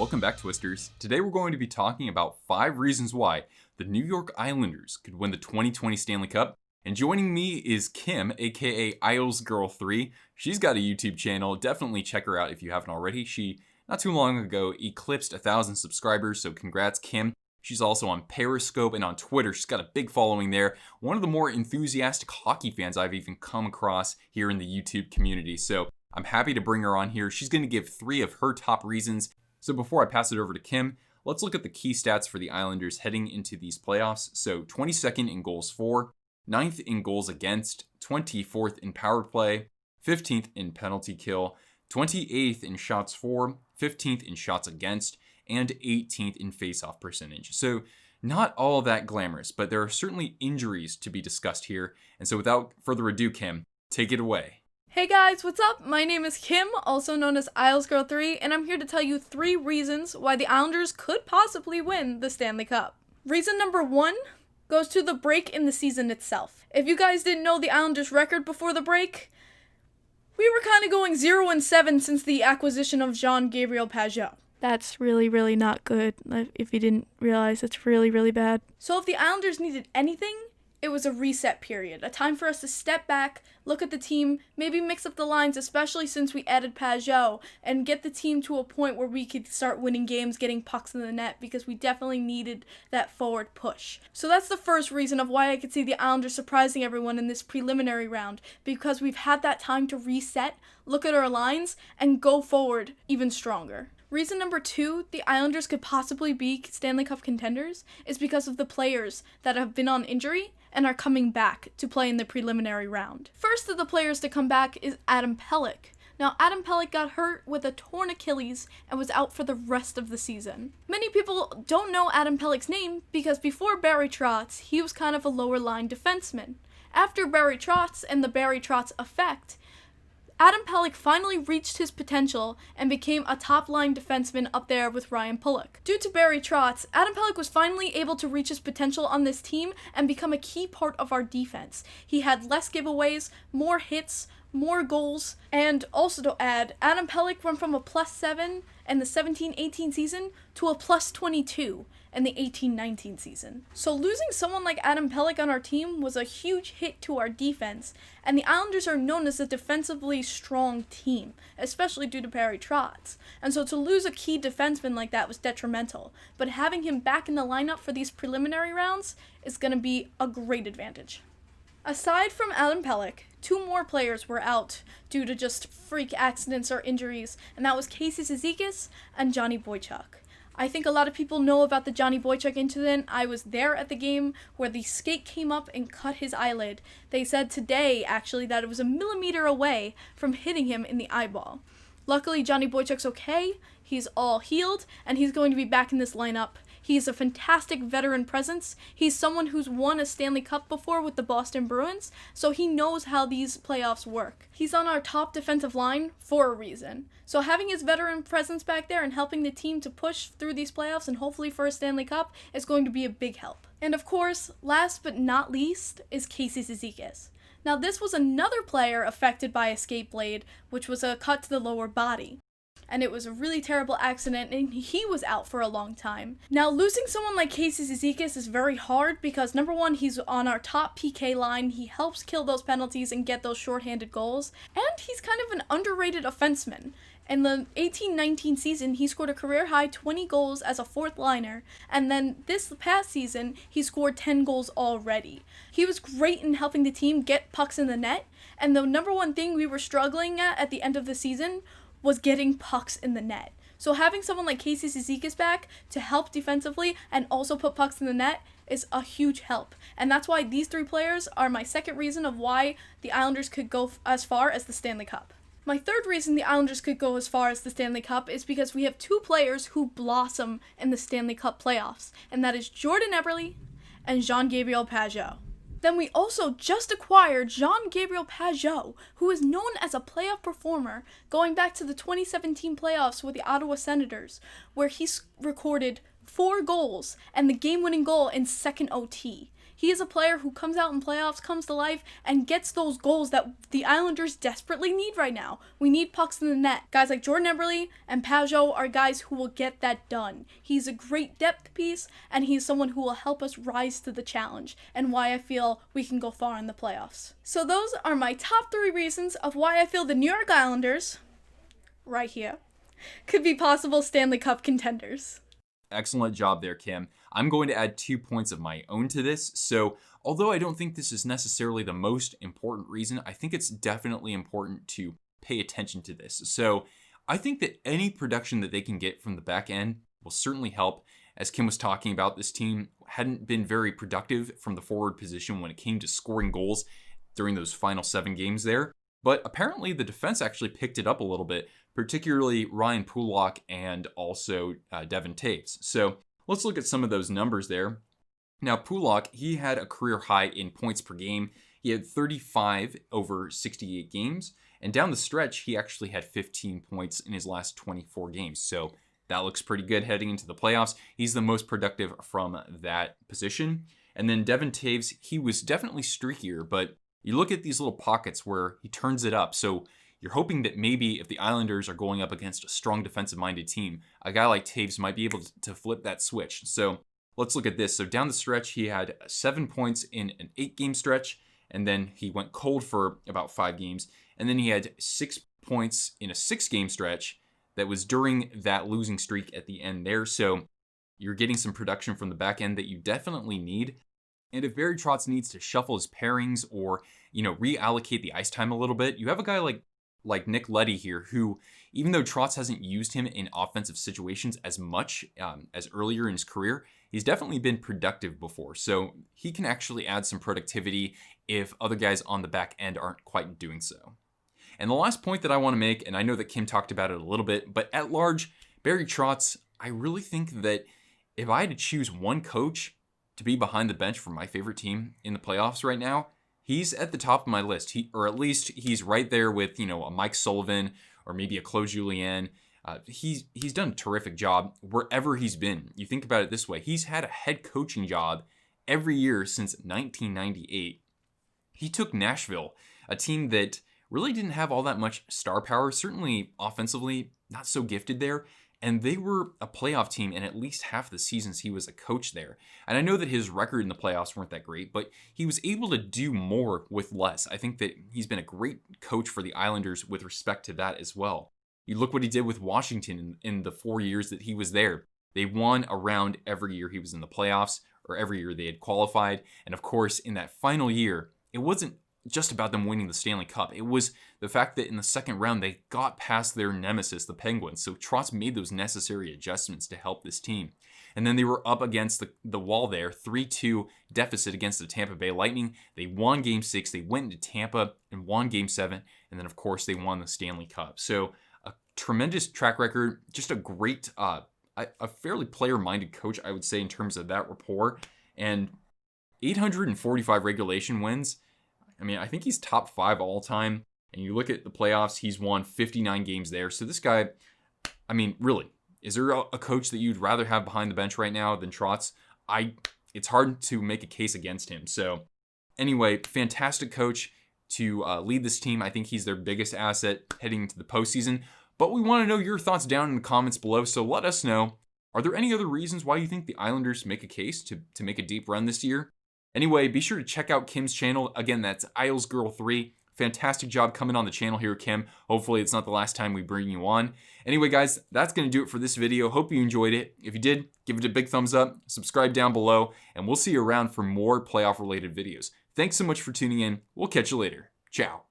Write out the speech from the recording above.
Welcome back, Twisters. Today we're going to be talking about 5 reasons why the New York Islanders could win the 2020 Stanley Cup. And joining me is Kim, aka IslesGirl3. She's got a YouTube channel. Definitely check her out if you haven't already. She, not too long ago, eclipsed 1,000 subscribers, so congrats, Kim. She's also on Periscope and on Twitter. She's got a big following there. One of the more enthusiastic hockey fans I've even come across here in the YouTube community. So I'm happy to bring her on here. She's going to give 3 of her top reasons. So before I pass it over to Kim, let's look at the key stats for the Islanders heading into these playoffs. So 22nd in goals for, 9th in goals against, 24th in power play, 15th in penalty kill, 28th in shots for, 15th in shots against, and 18th in face-off percentage. So not all that glamorous, but there are certainly injuries to be discussed here. And so without further ado, Kim, take it away. Hey guys, what's up? My name is Kim, also known as IslesGirl3, and I'm here to tell you 3 reasons why the Islanders could possibly win the Stanley Cup. Reason number 1 goes to the break in the season itself. If you guys didn't know the Islanders' record before the break, we were kind of going 0-7 since the acquisition of Jean-Gabriel Pageau. That's really not good. If you didn't realize, it's really bad. So if the Islanders needed anything, it was a reset period, a time for us to step back, look at the team, maybe mix up the lines, especially since we added Pageau, and get the team to a point where we could start winning games, getting pucks in the net, because we definitely needed that forward push. So that's the first reason of why I could see the Islanders surprising everyone in this preliminary round, because we've had that time to reset, look at our lines, and go forward even stronger. Reason number 2, the Islanders could possibly be Stanley Cup contenders, is because of the players that have been on injury and are coming back to play in the preliminary round. First of the players to come back is Adam Pelech. Now, Adam Pelech got hurt with a torn Achilles and was out for the rest of the season. Many people don't know Adam Pelech's name because before Barry Trotz, he was kind of a lower line defenseman. After Barry Trotz and the Barry Trotz effect, Adam Pelech finally reached his potential and became a top-line defenseman up there with Ryan Pulock. Due to Barry Trotz, Adam Pelech was finally able to reach his potential on this team and become a key part of our defense. He had less giveaways, more hits, more goals, and also to add, Adam Pelech went from a +7 in the 17-18 season to a +22 in the 18-19 season. So losing someone like Adam Pelech on our team was a huge hit to our defense, and the Islanders are known as a defensively strong team, especially due to Barry Trotz. And so to lose a key defenseman like that was detrimental, but having him back in the lineup for these preliminary rounds is going to be a great advantage. Aside from Adam Pelech, 2 more players were out due to just freak accidents or injuries, and that was Czikas and Johnny Boychuk. I think a lot of people know about the Johnny Boychuk incident. I was there at the game where the skate came up and cut his eyelid. They said today, actually, that it was a millimeter away from hitting him in the eyeball. Luckily, Johnny Boychuk's okay, he's all healed, and he's going to be back in this lineup. He's a fantastic veteran presence. He's someone who's won a Stanley Cup before with the Boston Bruins, so he knows how these playoffs work. He's on our top defensive line for a reason. So having his veteran presence back there and helping the team to push through these playoffs and hopefully for a Stanley Cup is going to be a big help. And of course, last but not least is Czikas. Now this was another player affected by a skate blade, which was a cut to the lower body. And it was a really terrible accident, and he was out for a long time. Now, losing someone like Czikas is very hard because, number 1, he's on our top PK line, he helps kill those penalties and get those shorthanded goals, and he's kind of an underrated offenseman. In the 18-19 season, he scored a career-high 20 goals as a 4th liner, and then this past season, he scored 10 goals already. He was great in helping the team get pucks in the net, and the number 1 thing we were struggling at the end of the season was getting pucks in the net. So having someone like Czikas back to help defensively and also put pucks in the net is a huge help. And that's why these 3 players are my second reason of why the Islanders could go as far as the Stanley Cup. My third reason the Islanders could go as far as the Stanley Cup is because we have 2 players who blossom in the Stanley Cup playoffs, and that is Jordan Eberle and Jean-Gabriel Pageau. Then we also just acquired Jean-Gabriel Pageau, who is known as a playoff performer going back to the 2017 playoffs with the Ottawa Senators, where he recorded 4 goals and the game-winning goal in second OT. He is a player who comes out in playoffs, comes to life, and gets those goals that the Islanders desperately need right now. We need pucks in the net. Guys like Jordan Eberle and Pageau are guys who will get that done. He's a great depth piece, and he's someone who will help us rise to the challenge, and why I feel we can go far in the playoffs. So those are my top 3 reasons of why I feel the New York Islanders, right here, could be possible Stanley Cup contenders. Excellent job there, Kim. I'm going to add 2 points of my own to this. So, although I don't think this is necessarily the most important reason, I think it's definitely important to pay attention to this. So, I think that any production that they can get from the back end will certainly help. As Kim was talking about, this team hadn't been very productive from the forward position when it came to scoring goals during those final 7 games there. But apparently the defense actually picked it up a little bit, particularly Ryan Pelech and also Devin Toews. So let's look at some of those numbers there. Now Pelech, he had a career high in points per game. He had 35 over 68 games. And down the stretch, he actually had 15 points in his last 24 games. So that looks pretty good heading into the playoffs. He's the most productive from that position. And then Devin Toews, he was definitely streakier, but you look at these little pockets where he turns it up. So you're hoping that maybe if the Islanders are going up against a strong defensive-minded team, a guy like Toews might be able to flip that switch. So let's look at this. So down the stretch, he had 7 points in an 8-game stretch, and then he went cold for about 5 games. And then he had 6 points in a 6-game stretch that was during that losing streak at the end there. So you're getting some production from the back end that you definitely need. And if Barry Trotz needs to shuffle his pairings or, reallocate the ice time a little bit, you have a guy like Nick Leddy here who, even though Trotz hasn't used him in offensive situations as much as earlier in his career, he's definitely been productive before. So he can actually add some productivity if other guys on the back end aren't quite doing so. And the last point that I want to make, and I know that Kim talked about it a little bit, but at large, Barry Trotz, I really think that if I had to choose one coach to be behind the bench for my favorite team in the playoffs right now, he's at the top of my list. Or at least he's right there with, a Mike Sullivan or maybe a Claude Julien. He's done a terrific job wherever he's been. You think about it this way. He's had a head coaching job every year since 1998. He took Nashville, a team that really didn't have all that much star power, certainly offensively, not so gifted there. And they were a playoff team in at least half the seasons he was a coach there. And I know that his record in the playoffs weren't that great, but he was able to do more with less. I think that he's been a great coach for the Islanders with respect to that as well. You look what he did with Washington in the 4 years that he was there. They won around every year he was in the playoffs, or every year they had qualified. And of course, in that final year, it wasn't just about them winning the Stanley Cup. It was the fact that in the second round, they got past their nemesis, the Penguins. So Trotz made those necessary adjustments to help this team. And then they were up against the wall there, 3-2 deficit against the Tampa Bay Lightning. They won Game 6. They went into Tampa and won Game 7. And then, of course, they won the Stanley Cup. So a tremendous track record, just a great, a fairly player-minded coach, I would say, in terms of that rapport. And 845 regulation wins. I think he's top 5 all time. And you look at the playoffs, he's won 59 games there. So this guy, really, is there a coach that you'd rather have behind the bench right now than Trotz? It's hard to make a case against him. So anyway, fantastic coach to lead this team. I think he's their biggest asset heading into the postseason. But we want to know your thoughts down in the comments below. So let us know, are there any other reasons why you think the Islanders make a case to make a deep run this year? Anyway, be sure to check out Kim's channel. Again, that's IslesGirl3. Fantastic job coming on the channel here, Kim. Hopefully it's not the last time we bring you on. Anyway, guys, that's going to do it for this video. Hope you enjoyed it. If you did, give it a big thumbs up, subscribe down below, and we'll see you around for more playoff-related videos. Thanks so much for tuning in. We'll catch you later. Ciao.